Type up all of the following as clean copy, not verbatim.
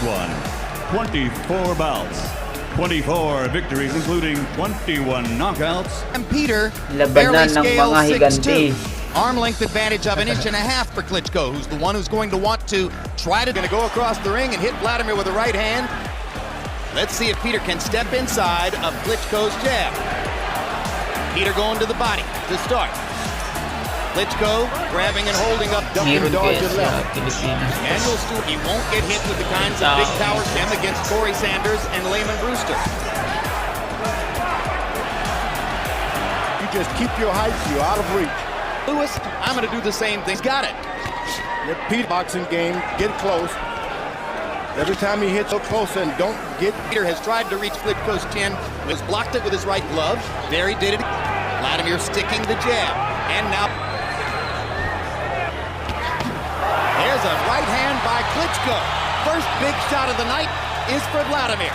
won 24 bouts, 24 victories, including 21 knockouts. And Peter Labanan ng mga higanti. Arm length advantage of 1.5 inches for Klitschko, who's the one who's going to want to try to go across the ring and hit Wladimir with the right hand. Let's see if Peter can step inside of Klitschko's jab. Peter going to the body to start. Klitschko grabbing and holding up, ducking and dodging left. Manuel Stewart, he won't get hit with the kinds of big power him against Corey Sanders and Layman Brewster. You just keep your height, you're out of reach. Lewis, I'm going to do the same thing. He's got it. Your Pete boxing game, get close. Every time he hits so close and don't get. Peter has tried to reach Klitschko's chin, has blocked it with his right glove. There he did it. Wladimir sticking the jab. And now there's a right hand by Klitschko. First big shot of the night is for Wladimir.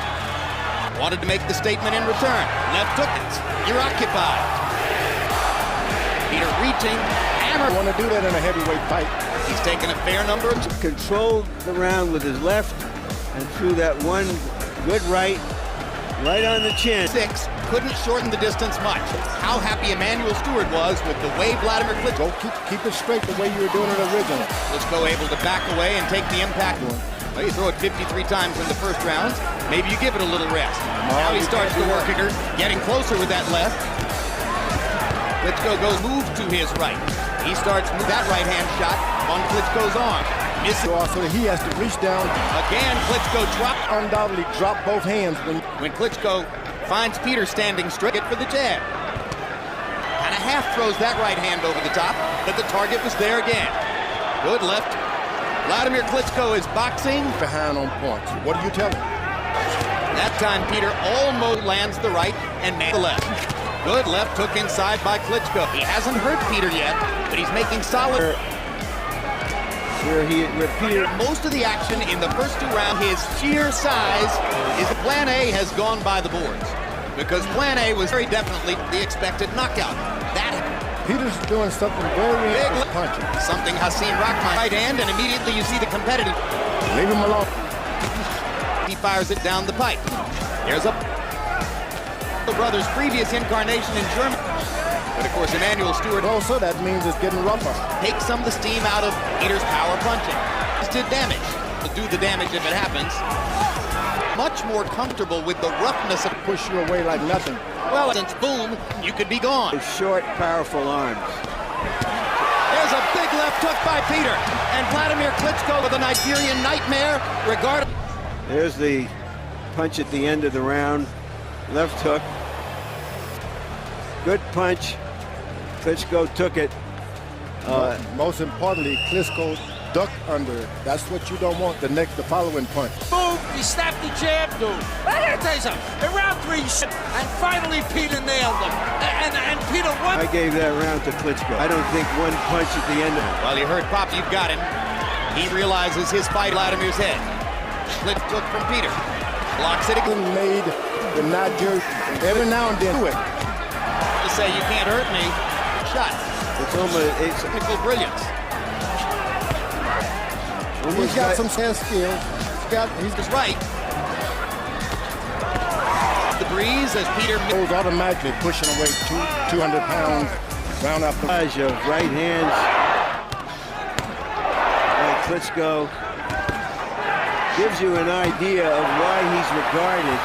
Wanted to make the statement in return. Left hook it. You're occupied. Peter reaching, hammer. Want to do that in a heavyweight fight. He's taken a fair number of. Controlled the round with his left and threw that one good right on the chin. 6 couldn't shorten the distance much. How happy Emanuel Stewart was with the way Wladimir Klitschko. Keep it straight the way you were doing it originally. Klitschko able to back away and take the impact. Well, you throw it 53 times in the first round. Maybe you give it a little rest. Now he starts to work it, getting closer with that left. Klitschko goes move to his right. He starts with that right hand shot on Klitschko's arm. So also he has to reach down. Again, Klitschko dropped. Undoubtedly drop both hands when Klitschko finds Peter standing straight for the jab. Kind of half throws that right hand over the top, but the target was there again. Good left. Wladimir Klitschko is boxing behind on points. What do you tell him? That time Peter almost lands the right and the left. Good left hook inside by Klitschko. He hasn't hurt Peter yet, but he's making solid. Where Peter, most of the action in the first 2 rounds, his sheer size is plan A has gone by the boards because plan A was very definitely the expected knockout. That Peter's doing something very big punching. Something Hassan Rahman right hand, and immediately you see the competitive. Leave him alone. He fires it down the pipe. There's a the brothers' previous incarnation in Germany. But of course, Emanuel Stewart also that means it's getting rougher. Take some of the steam out of Peter's power punching. This did damage. To do the damage if it happens. Much more comfortable with the roughness of push you away like nothing. Well, since boom, you could be gone. Short, powerful arms. There's a big left hook by Peter, and Wladimir Klitschko with a Nigerian nightmare. There's the punch at the end of the round. Left hook. Good punch. Klitschko took it. Most importantly, Klitschko ducked under. That's what you don't want. The following punch. Boom! He snapped the jab, dude. I gotta tell you something. In round 3, and finally Peter nailed him. And Peter won. I gave that round to Klitschko. I don't think one punch at the end of it. Well, you heard Pop. You've got him. He realizes his fight Vladimir's head. Klitschko from Peter. Blocks it again. Made the Niger every now and then. Do it. To say you can't hurt me. Shot. It's technical brilliance. He's got some skill. He's right. The breeze as Peter goes automatically pushing away 200 pounds round after round. Of right hands. And Klitschko gives you an idea of why he's regarded.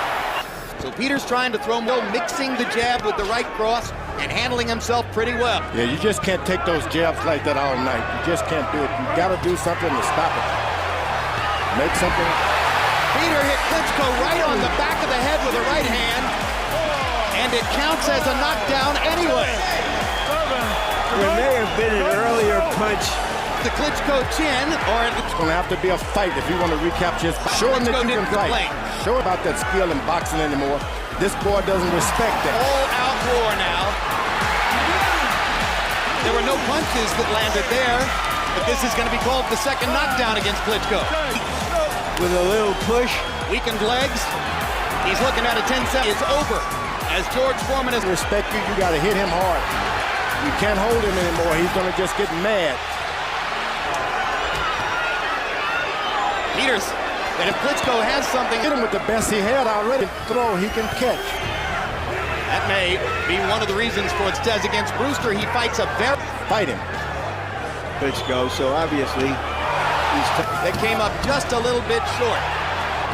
So Peter's trying to throw more, mixing the jab with the right cross and handling himself pretty well. Yeah, you just can't take those jabs like that all night. You just can't do it. You got to do something to stop it. Make something. Peter hit Klitschko right on the back of the head with a right hand, and it counts as a knockdown anyway. There may have been an earlier punch. The Klitschko chin, or it's going to have to be a fight if you want to recapture his. Show him that you can fight. Show about that skill in boxing anymore. This boy doesn't respect that. All-out war now. There were no punches that landed there, but this is going to be called the second knockdown against Klitschko. With a little push. Weakened legs. He's looking at a 10-7. It's over. As George Foreman has respect you got to hit him hard. You can't hold him anymore. He's going to just get mad. Peters that if Klitschko has something, Hit him with the best he had already. Throw, he can catch. that may be one of the reasons for its test against Brewster. He fights a very... Fight him. Klitschko, so obviously he's that came up just a little bit short.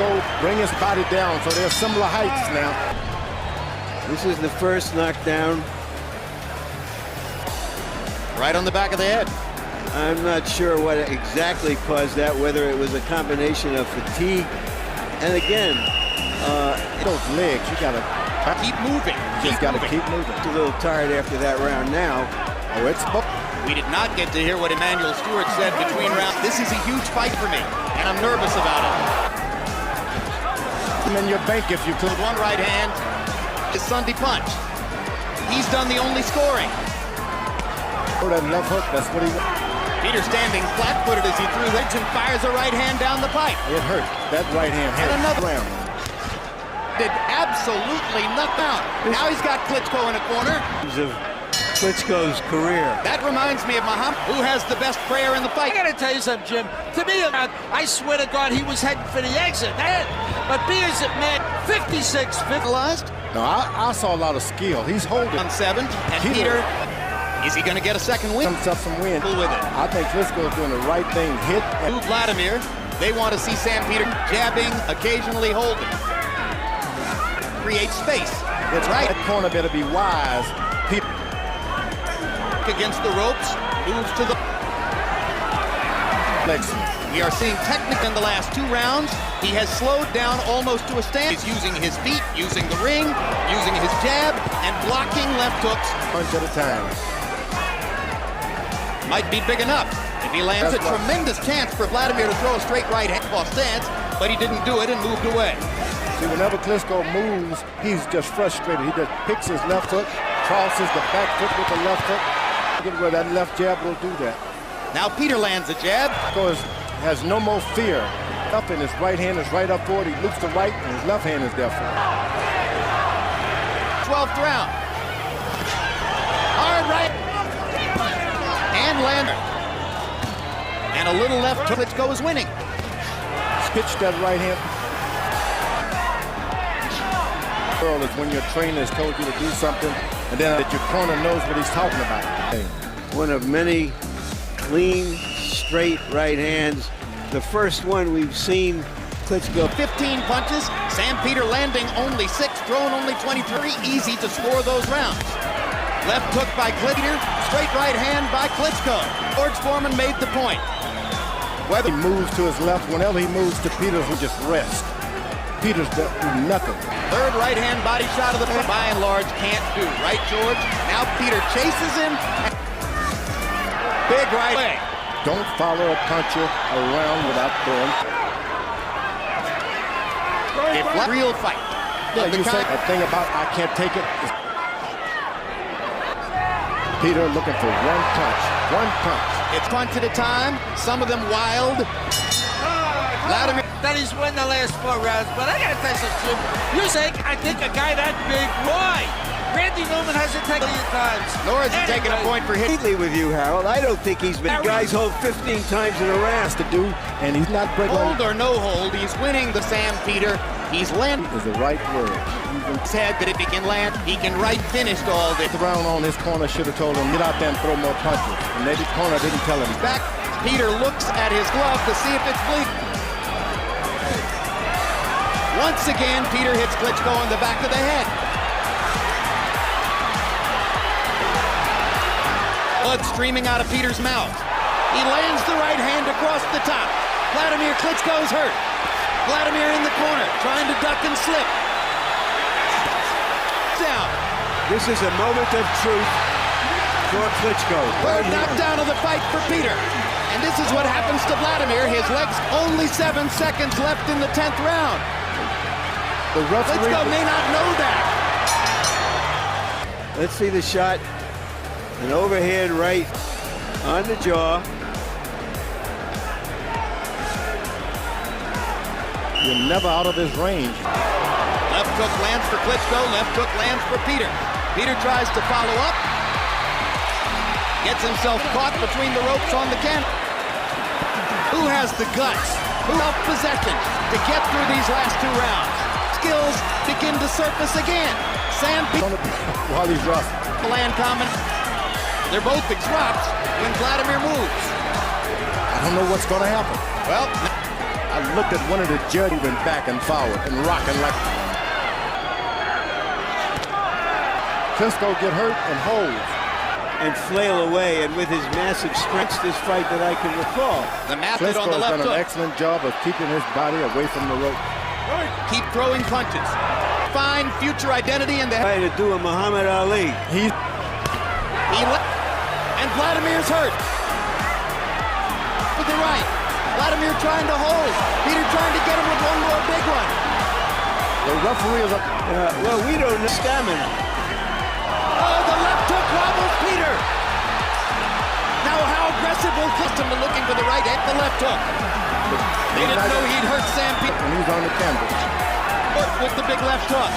Go bring his body down, so they're similar heights now. This is the first knockdown. Right on the back of the head. I'm not sure what exactly caused that, whether it was a combination of fatigue. And again, Those legs, you gotta Keep moving. just gotta keep moving. a little tired after that round now. Oh, it's We did not get to hear what Emmanuel Stewart said between rounds. This is a huge fight for me, and I'm nervous about it. in your bank if you could. With one right hand, his Sunday punch. He's done the only scoring. Oh, that left hook, that's what he... Peter standing flat-footed as he threw legs and fires a right hand down the pipe. It hurt. That right hand hurt. And another round. Did absolutely knocked out. Now he's got Klitschko in a corner. Of Klitschko's career. That reminds me of Muhammad, who has the best prayer in the fight. I gotta tell you something, Jim. To me, I swear to God, he was heading for the exit. But Beers at man, 56, Finalized No, I saw a lot of skill. He's holding. on 7th, and Peter- Peter, is he going to get a second win? Himself some win. Cool with it. I think Klitschko's doing the right thing. Hit. To Vladimir, they want to see Sam Peter jabbing, occasionally holding. Create space. That's right. That corner better be wise. Peter. Against the ropes, moves to the... Flexing. We are seeing technique in the last 2 rounds. He has slowed down almost to a stand. He's using his feet, using the ring, using his jab, and blocking left hooks. Punch at a time. Might be big enough. If he lands That's a right. tremendous chance for Vladimir to throw a straight right hand off stance, but he didn't do it and moved away. See, whenever Klitschko moves, he's just frustrated. He just picks his left hook, crosses the back foot with the left hook. Look at where that left jab will do that. Now Peter lands a jab. Klitschko has no more fear. Up in his right hand is right up forward. He loops to right, and his left hand is there for him. 12th round. Hard right. And lander. And a little left. Klitschko is winning. Pitch that right hand. Is when your trainer has told you to do something, and then that your corner knows what he's talking about. One of many clean, straight right hands. The first one we've seen Klitschko. 15 punches. Sam Peter landing only 6, throwing only 23. Easy to score those rounds. Left hook by Klitschko. Straight right hand by Klitschko. George Foreman made the point. Whether he moves to his left, whenever he moves to Peters, he just rest. Peters do nothing. Third right hand body shot of the fight, by and large, can't do. Right, George? Now Peter chases him. Big right leg. Don't follow a puncher around without throwing. A real fight. Yeah, you say that thing about I can't take it. Peter looking for one punch. One punch. It's punch at a time. Some of them wild. Vladimir. that he's won the last 4 rounds. But I gotta tell you something, Jim. You say, I think a guy that big, why? Randy Newman hasn't taken it times. Nor has he taken a point for hitting. Completely with you, Harold. I don't think he's been guys hold 15 times in a round. To do, and he's not breaking. Hold or no hold, he's winning the Sam Peter. He's landing Is the right word. his head that if he can land, he can right finish all this. The round on his corner should have told him get out there and throw more punches. And maybe corner didn't tell him. Back, Peter looks at his glove to see if it's bleeding. Once again, Peter hits Klitschko on the back of the head. Blood streaming out of Peter's mouth. He lands the right hand across the top. Wladimir Klitschko's hurt. Vladimir in the corner, trying to duck and slip. Down. This is a moment of truth for Klitschko. Third knockdown of the fight for Peter. And this is what happens to Vladimir. His legs, only 7 seconds left in the 10th round. The referee. Klitschko may not know that. Let's see the shot. An overhand right on the jaw. You're never out of his range. Left hook lands for Klitschko. Left hook lands for Peter. Peter tries to follow up. Gets himself caught between the ropes on the canvas. Who has the guts Self-possession to get through these last 2 rounds. Skills begin to surface again. Sam Peter While he's rough. land comment. They're both dropped when Wladimir moves. I don't know what's going to happen. Well, I looked at one of the judges went back and forward and rocking like. Klitschko get hurt and holds. And flail away, and with his massive strength, this fight that I can recall. the method Klitschko on the has left done an hook. excellent job of keeping his body away from the rope. Keep throwing punches. Find future identity in the head. Trying to do a Muhammad Ali. And Vladimir's hurt. With the right. Wladimir trying to hold. Peter trying to get him with one more big one. The referee is up. Well, we don't know stamina. Oh, the left hook wobbles Peter. Now how aggressive will Klitschko be looking for the right and the left hook. They didn't know he'd hurt Sam Peter When he's on the canvas. with the big left hook.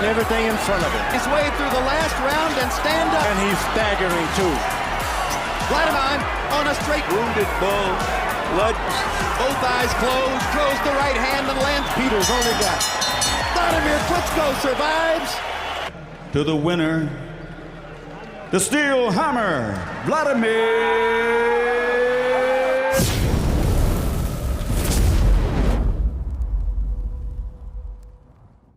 Everything in front of him. His way through the last round and stand up. And he's staggering too. Wladimir on a straight. Wounded bull. Blood. Both eyes closed. Throws the right hand and lands. Peter's only got. Wladimir Klitschko survives. To the winner, the Steel Hammer, Wladimir